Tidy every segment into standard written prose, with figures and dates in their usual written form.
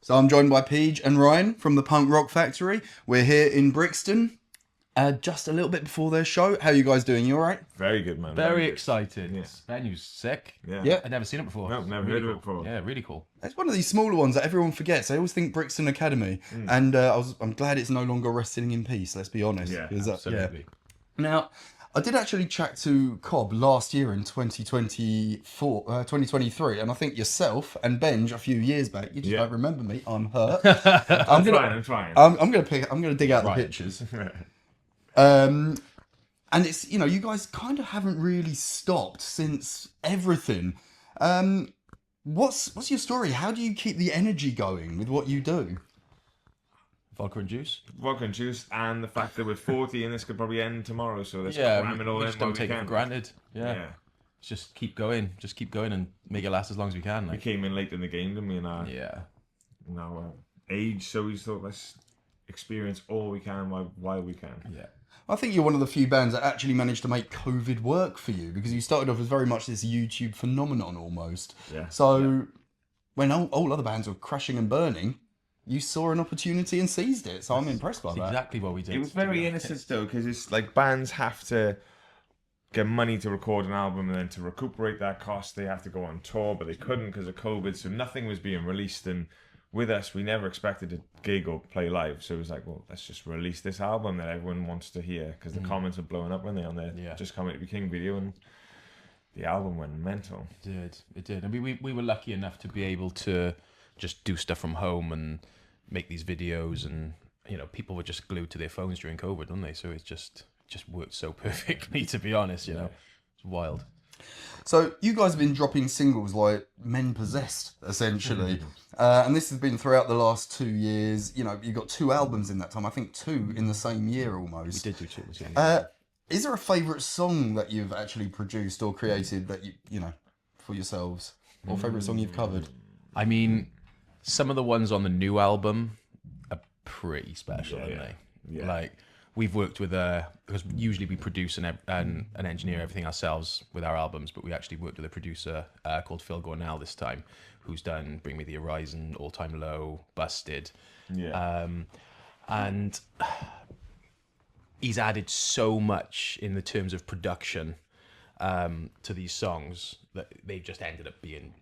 So I'm joined by Peej and Ryan from the Punk Rock Factory. We're here in Brixton, just a little bit before their show. How are you guys doing? You all right? Very good, man. Very good. excited. Yeah. This venue's sick. Yeah. I'd never seen it before. No, never Really heard of cool. it before. Yeah, really cool. It's one of these smaller ones that everyone forgets. They always think Brixton Academy, and I'm glad it's no longer resting in peace. Let's be honest. Yeah, 'Cause, Absolutely. Now, I did actually chat to Cobb last year in 2023, and I think yourself and Benj a few years back. You just don't remember me. I'm hurt. I'm trying. I'm gonna dig out the pictures. And it's, you guys kind of haven't really stopped since everything. What's your story? How do you keep the energy going with what you do? Vodka and juice. Vodka and juice, and the fact that we're 40 and this could probably end tomorrow, so let's cram it all we in just while don't we take it can. for granted. Yeah. Yeah. Just keep going and make it last as long as we can. We Like. came in late in the game, didn't we, in our age, so we thought let's experience all we can while we can. Yeah. I think you're one of the few bands that actually managed to make COVID work for you, because you started off as very much this YouTube phenomenon almost. Yeah. So when all other bands were crashing and burning, you saw an opportunity and seized it. So I'm impressed by That's that. exactly what we did. It was very innocent though, because it's like bands have to get money to record an album, and then to recuperate that cost they have to go on tour, but they couldn't because of COVID, so nothing was being released. And with us, we never expected to gig or play live, so it was like, well, let's just release this album that everyone wants to hear, because the comments were blowing up when they on their Just Coming to Be King video, and the album went mental. It did. I mean, we were lucky enough to be able to just do stuff from home and make these videos, and people were just glued to their phones during COVID, weren't they? So it just worked so perfectly, to be honest. It's wild. So you guys have been dropping singles like Men Possessed, essentially. And this has been throughout the last 2 years. You've got 2 albums in that time. I think 2 in the same year almost. We did do 2. Is there a favourite song that you've actually produced or created that you for yourselves? Or favourite song you've covered? I mean, some of the ones on the new album are pretty special, aren't they? Yeah. Like, we've worked with because usually we produce and engineer everything ourselves with our albums, but we actually worked with a producer called Phil Gornell this time, who's done Bring Me the Horizon, All Time Low, Busted. Yeah. And he's added so much in the terms of production to these songs that they just ended up being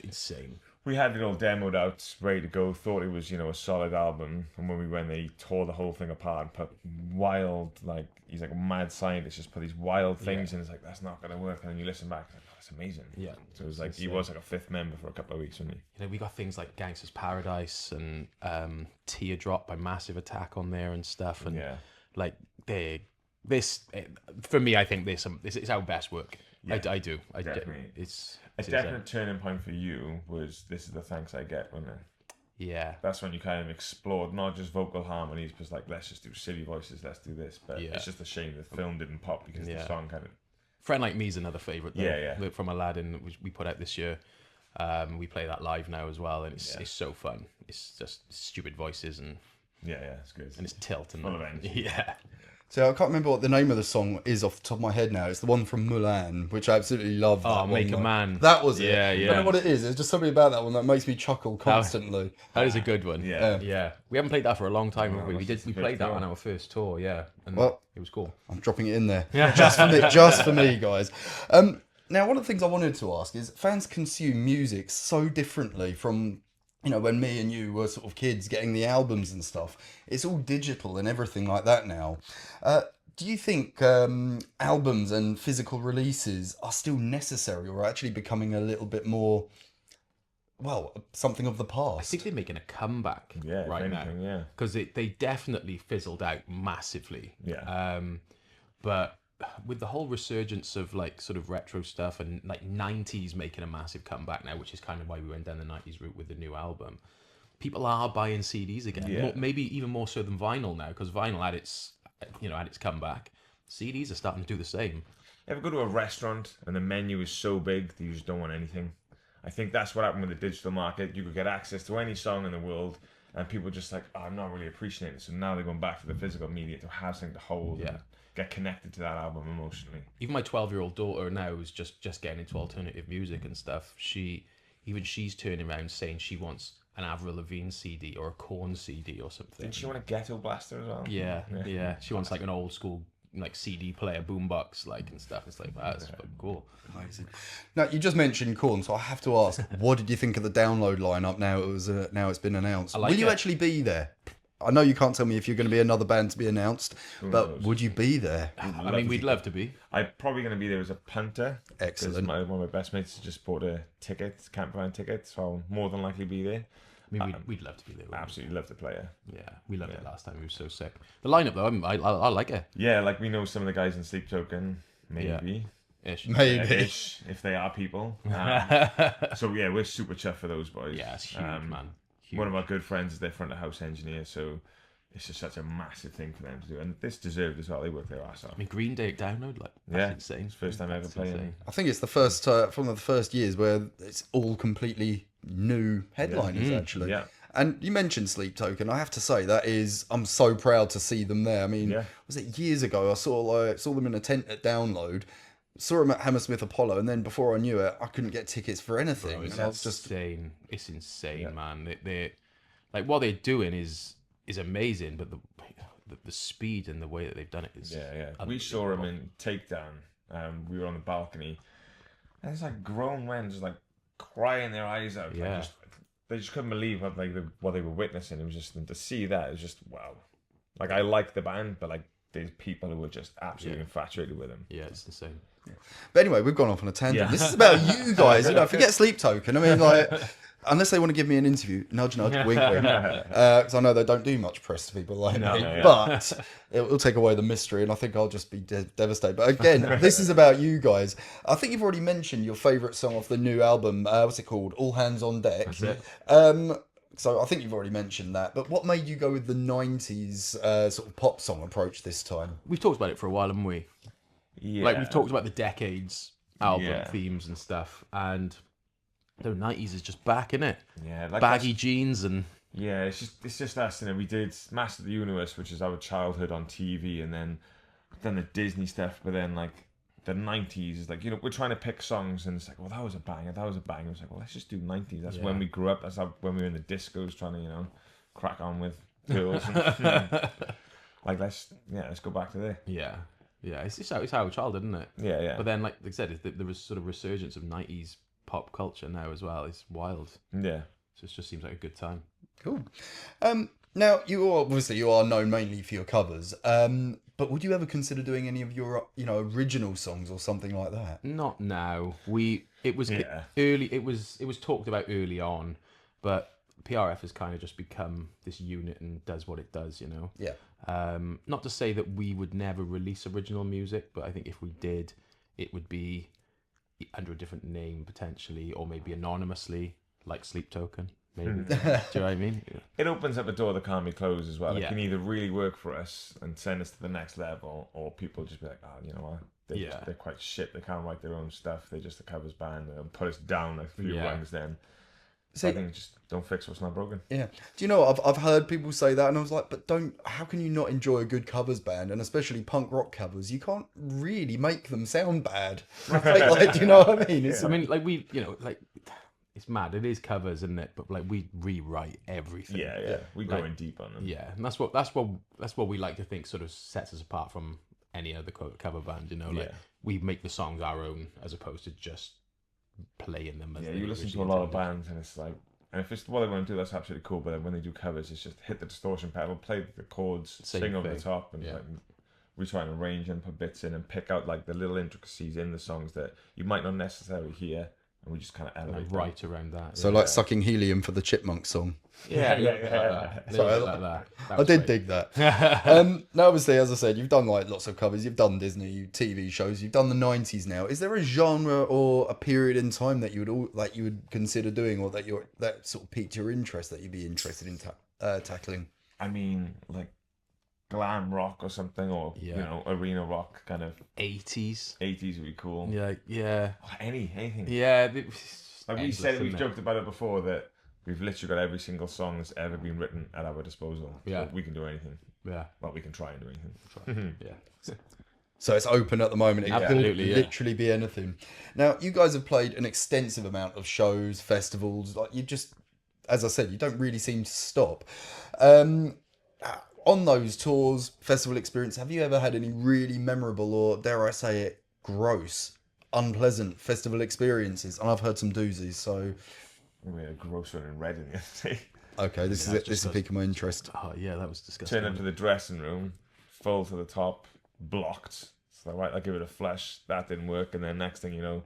insane. We had it all demoed out, ready to go, thought it was, a solid album. And when we went, they tore the whole thing apart and put wild, he's like a mad scientist, just put these wild things in. It's like, that's not going to work. And then you listen back, like, oh, that's amazing. Yeah. So it was like, he was like a 5th member for a couple of weeks, wasn't he? We got things like Gangsta's Paradise and Teardrop by Massive Attack on there and stuff. And for me, I think this is our best work. Yeah, I do. Definitely. It's a definite turning point for you was This Is the Thanks I Get, wasn't it? Yeah. That's when you kind of explored not just vocal harmonies, but like, let's just do silly voices, let's do this. But it's just a shame the film didn't pop because the song kind of... Friend Like Me is another favourite though. Yeah. From Aladdin, which we put out this year. We play that live now as well, and it's so fun. It's just stupid voices and... Yeah, it's good. And it's tilt and... Full of energy. Yeah. So I can't remember what the name of the song is off the top of my head now. It's the one from Mulan, which I absolutely love. Oh, Make a Man. That was it. Yeah. I don't know what it is. There's just something about that one that makes me chuckle constantly. That is a good one. Yeah. We haven't played that for a long time, have we? We played that on our first tour, and it was cool. I'm dropping it in there. just for me, guys. Now, one of the things I wanted to ask is, fans consume music so differently from... when me and you were sort of kids getting the albums and stuff. It's all digital and everything like that now. Do you think albums and physical releases are still necessary, or actually becoming a little bit more, something of the past? I think they're making a comeback right now. Because they definitely fizzled out massively. Yeah. But with the whole resurgence of sort of retro stuff and 90s making a massive comeback now, which is kind of why we went down the 90s route with the new album, people are buying CDs again. Maybe even more so than vinyl now, because vinyl had its comeback. CDs are starting to do the same. Ever go to a restaurant and the menu is so big that you just don't want anything? I think that's what happened with the digital market. You could get access to any song in the world, and people just like, I'm not really appreciating it. So now they're going back to the pphysical media to have something to hold. And get connected to that album emotionally. Even my 12-year-old daughter now is just getting into alternative music and stuff. She's turning around saying she wants an Avril Lavigne CD or a Korn CD or something. Did she want a ghetto blaster as well? Yeah. She wants like an old school like CD player, boombox, like and stuff. It's like that's fucking cool. Amazing. Now you just mentioned Korn, so I have to ask, what did you think of the download lineup? Now it's been announced. like Will you it. actually be there? I know you can't tell me if you're going to be another band to be announced, but would you be there? I mean, we'd love to be. I'm probably going to be there as a punter. Excellent. One of my best mates just bought a ticket, campervan ticket, so I'll more than likely be there. I mean, we'd love to be there. Absolutely love to play it. Yeah, we loved it last time. It was so sick. The lineup though, I like it. Yeah, like we know some of the guys in Sleep Token, maybe. Ish. Maybe. Yeah, ish, if they are people. So yeah, we're super chuffed for those boys. Yeah, it's huge, man. Huge. One of our good friends is their front of house engineer, so it's just such a massive thing for them to do, and this deserved as well. They work their ass off. I mean, Green Day download, like that's insane. It's the first time ever playing. insane. I think it's the first from the first years where it's all completely new headliners actually. Yeah. And you mentioned Sleep Token. I have to say I'm so proud to see them there. I mean, was it years ago? I saw them in a tent at Download, saw them at Hammersmith Apollo, and then before I knew it, I couldn't get tickets for anything. Bro, it's and I was just insane. It's insane, man. They like what they're doing is amazing, but the speed and the way that they've done it is We saw them in Takedown. We were on the balcony, and it's like grown men just like crying their eyes out. Yeah. Like, they just couldn't believe what they were witnessing. It was just, and to see that, it was just wow. Like I like the band, but like there's people who were just absolutely infatuated with them. Yeah, it's insane. But anyway, we've gone off on a tangent. This is about you guys. Forget Sleep Token. I mean, like, unless they want to give me an interview, nudge, nudge, wink, wink. Because I know they don't do much press to people like me. But it will take away the mystery, and I think I'll just be devastated. But again, this is about you guys. I think you've already mentioned your favourite song off the new album. What's it called? All Hands on Deck. That's it. So I think you've already mentioned that. But what made you go with the 90s sort of pop song approach this time? We've talked about it for a while, haven't we? Yeah. Like we've talked about the decades album themes and stuff, and the 90s is just back, innit? Yeah, like baggy jeans and yeah, it's just us. You know, we did Master of the Universe, which is our childhood on TV, and then done the Disney stuff. But then like the 90s is like, you know, we're trying to pick songs, and it's like, well, that was a banger. It's like, well, let's just do 90s. That's when we grew up. That's when we were in the discos trying to, you know, crack on with girls. And, like let's go back to there. Yeah, it's our childhood, isn't it? Yeah. But then, like I said, there was sort of resurgence of 90s pop culture now as well. It's wild. Yeah. So it just seems like a good time. Cool. Now, you are known mainly for your covers, but would you ever consider doing any of your, original songs or something like that? Not now. It was early. It was talked about early on, but PRF has kind of just become this unit and does what it does, you know. Yeah. Not to say that we would never release original music, but I think if we did, it would be under a different name potentially, or maybe anonymously, like Sleep Token. Maybe. Do you know what I mean? Yeah. It opens up a door that can't be closed as well. It Yeah. can either really work for us and send us to the next level, or people just be like, oh, you know what? They're quite shit. They can't write their own stuff. They're just a covers band. They'll put us down a few rungs then. So I think just don't fix what's not broken. Yeah. Do you know what? I've heard people say that, and I was like, but how can you not enjoy a good covers band, and especially punk rock covers? You can't really make them sound bad. Like, do you know what I mean? I mean, like it's mad. It is covers, isn't it? But like we rewrite everything. Yeah. We go in deep on them. Yeah, and that's what we like to think sort of sets us apart from any other cover band. You know, like we make the songs our own as opposed to just playing them. As you listen to a lot of bands, and it's like, and if it's what they want to do, that's absolutely cool. But then when they do covers, it's just hit the distortion pedal, play the chords, sing over the top, and like we try and arrange and put bits in and pick out like the little intricacies in the songs that you might not necessarily hear. And we just kind of elevate right around that. So like sucking helium for the Chipmunk song. Yeah. I did dig that. Now, obviously, as I said, you've done like lots of covers. You've done Disney TV shows. You've done the 90s now. Is there a genre or a period in time that you would consider doing, or that sort of piqued your interest that you'd be interested in tackling? I mean, like glam rock or something, or you know, arena rock kind of 80s would be cool. Yeah anything. Like we said, we've joked about it before, that we've literally got every single song that's ever been written at our disposal. So we can do anything. Well, we can try and do anything. So it's open at the moment. It Absolutely, could literally be anything. Now, you guys have played an extensive amount of shows, festivals. Like, you just as I said, you don't really seem to stop. On those tours, festival experience, have you ever had any really memorable or, dare I say it, gross, unpleasant festival experiences? And I've heard some doozies, so... We had a gross one in Reading the other day. Okay, this is it. This is piquing my interest. Oh yeah, that was disgusting. Turn up to the dressing room, full to the top, blocked. So right, I give it a flush. That didn't work, and then next thing you know,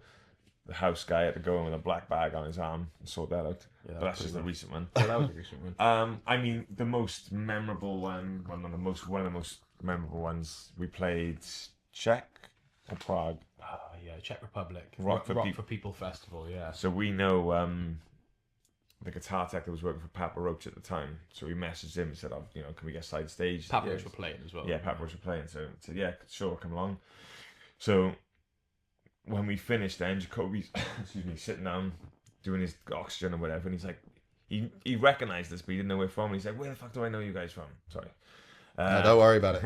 the house guy had to go in with a black bag on his arm and sort that out. Yeah, but that's just a recent one. Yeah, that was a recent one. I mean, the most memorable one, one of the most memorable ones, we played Czech or Prague. Oh yeah, Czech Republic. Rock for People Festival, yeah. So we know the guitar tech that was working for Papa Roach at the time. So we messaged him and said, "Oh, you know, can we get side stage?" Papa Roach were playing as well. Yeah, Papa Roach were playing. So I said, "Yeah, sure, come along." So when we finished, then Jacoby's sitting down doing his oxygen or whatever, and he's like, he recognised us, but he didn't know where from. And he's like, "Where the fuck do I know you guys from?" Sorry. No, don't worry about it.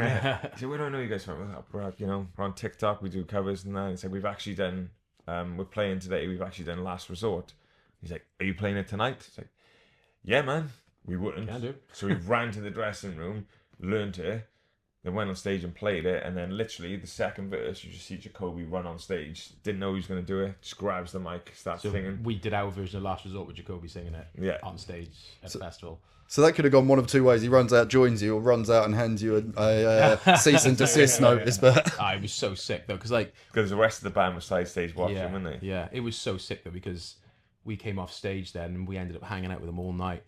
He said, "Where do I know you guys from?" We're on TikTok, we do covers and that. He said, "We've actually done, we're playing today. We've actually done Last Resort." He's like, "Are you playing it tonight?" It's like, "Yeah, man, we wouldn't." Can do. So we ran to the dressing room, learned it, then went on stage and played it, and then literally the second verse, you just see Jacoby run on stage. Didn't know he was going to do it. Just grabs the mic, starts singing. We did our version of Last Resort with Jacoby singing it on stage at the festival. So that could have gone one of two ways. He runs out, joins you, or runs out and hands you a cease and desist notice. But I was so sick though, because the rest of the band was side stage watching, weren't they? Yeah, it was so sick though, because we came off stage then and we ended up hanging out with them all night.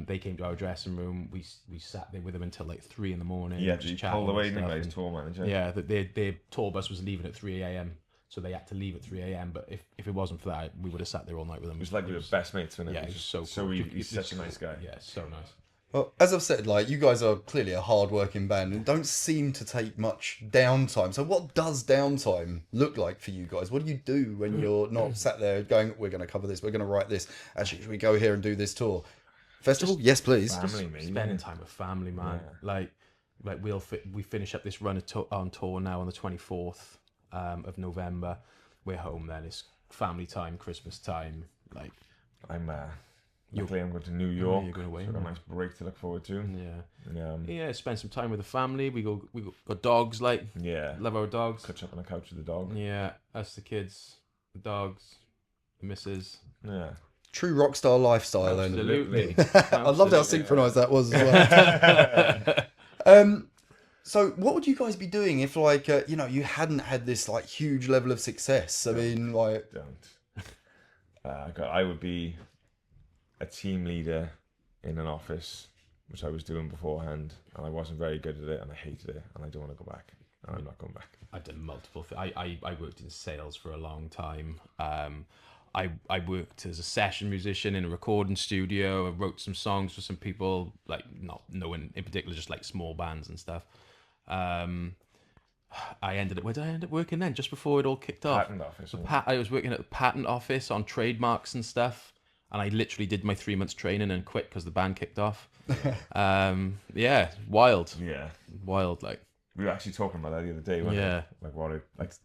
They came to our dressing room. We sat there with them until like 3 a.m. Yeah, you pulled away, didn't you, his tour manager? Yeah, their tour bus was leaving at 3 a.m. So they had to leave at 3 a.m. But if it wasn't for that, we would have sat there all night with them. It was like we were best mates, wasn't it? Yeah, it was so cool. So he's such a nice guy. Yeah, so nice. well, as I've said, like, you guys are clearly a hard-working band and don't seem to take much downtime. So what does downtime look like for you guys? What do you do when you're not sat there going, "We're going to cover this, we're going to write this. Actually, should we go here and do this tour?" Festival? Yes, please. Family, mate. Spending time with family, man. Yeah. Like we finish up this run on tour now on the 24th of November. We're home then. It's family time, Christmas time. Like luckily I'm going to New York. You're going away. So I've got a nice break to look forward to. Yeah. Spend some time with the family. We got dogs. Like love our dogs. Catch up on the couch with the dog. Yeah, us the kids, the dogs, the missus. Yeah. True rock star lifestyle. Absolutely. I loved how synchronized that was as well. So what would you guys be doing if, like, you hadn't had this like huge level of success? I mean, like, I would be a team leader in an office, which I was doing beforehand, and I wasn't very good at it, and I hated it, and I don't want to go back. And I'm not going back. I've done multiple things. I worked in sales for a long time. I worked as a session musician in a recording studio. I wrote some songs for some people, like not no one in particular, just like small bands and stuff. Where did I end up working then? Just before it all kicked off. Patent office. So I was working at the patent office on trademarks and stuff, and I literally did my 3 months training and quit because the band kicked off. Yeah, wild. Yeah, wild. Like we were actually talking about that the other day. When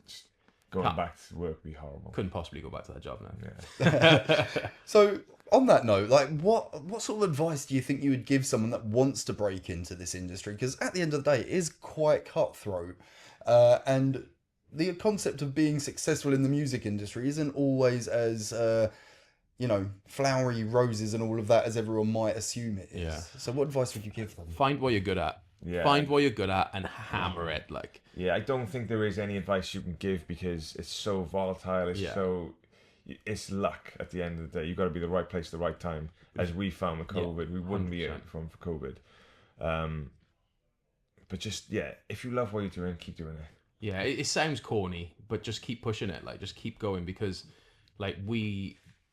just going back to work would be horrible. Couldn't possibly go back to that job now. Yeah. So on that note, like, what sort of advice do you think you would give someone that wants to break into this industry? Because at the end of the day, it is quite cutthroat, and the concept of being successful in the music industry isn't always as flowery roses and all of that as everyone might assume it is. Yeah. So what advice would you give them? Find what you're good at. Yeah. Find what you're good at and hammer it. Like. Yeah, I don't think there is any advice you can give because it's so volatile. It's luck at the end of the day. You've got to be the right place at the right time. As we found with COVID, we wouldn't 100%. Be here for COVID. But just, if you love what you're doing, keep doing it. Yeah, it sounds corny, but just keep pushing it. Like, just keep going because, like,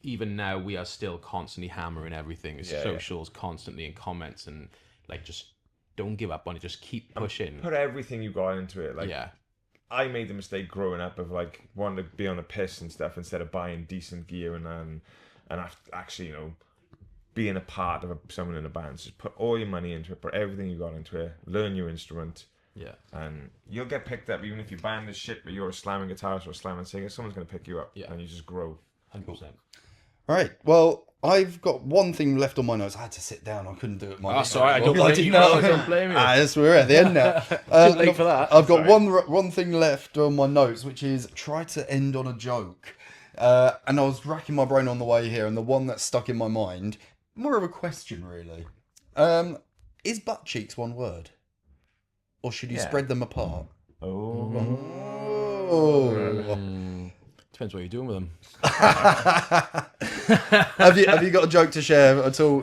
even now, we are still constantly hammering everything. Socials constantly and comments and, like, just don't give up on it. Just keep pushing. Put everything you got into it. Like, I made the mistake growing up of like wanting to be on the piss and stuff instead of buying decent gear and actually being a part of someone in a band. Just put all your money into it. Put everything you got into it. Learn your instrument. Yeah. And you'll get picked up even if your band is shit, but you're a slamming guitarist or a slamming singer. Someone's going to pick you up. Yeah. And you just grow. 100%. Right. Well, I've got one thing left on my notes. I had to sit down. I couldn't do it. That's all right. I don't I blame didn't you. know. I don't blame you. Yes, we're at the end now. Too late for that. I've got one thing left on my notes, which is try to end on a joke. And I was racking my brain on the way here, and the one that stuck in my mind, more of a question, really. Is butt cheeks one word? Or should you spread them apart? Oh. Depends what you're doing with them. Have you got a joke to share at all?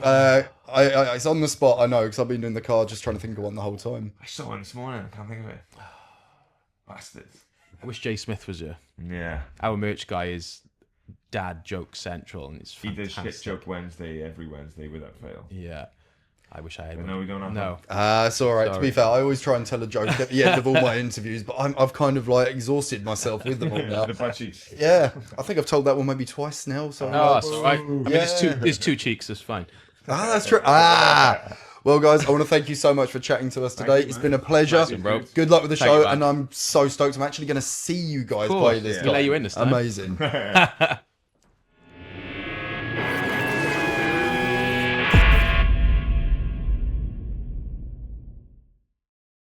It's on the spot, I know, because I've been in the car just trying to think of one the whole time. I saw one this morning. I can't think of it. Bastards. I wish Jay Smith was here. Yeah. Our merch guy is dad joke central, and it's He fantastic. does Shit Joke Wednesday every Wednesday without fail. Yeah. I wish I had But one. no, we don't have No. It's all right. To be Sorry. fair, I always try and tell a joke at the end of all my interviews, but I've kind of like exhausted myself with them all now. The butt cheeks. Yeah, I think I've told that one maybe twice now. So No, that's all right. I mean, Yeah. it's two cheeks. It's fine. that's true. Well, guys, I want to thank you so much for chatting to us today. It's been a pleasure. Awesome, bro. Good luck with the Thank show, you, man. and I'm so stoked. I'm actually going to see you guys Cool. play this. We'll let you in this time. Amazing.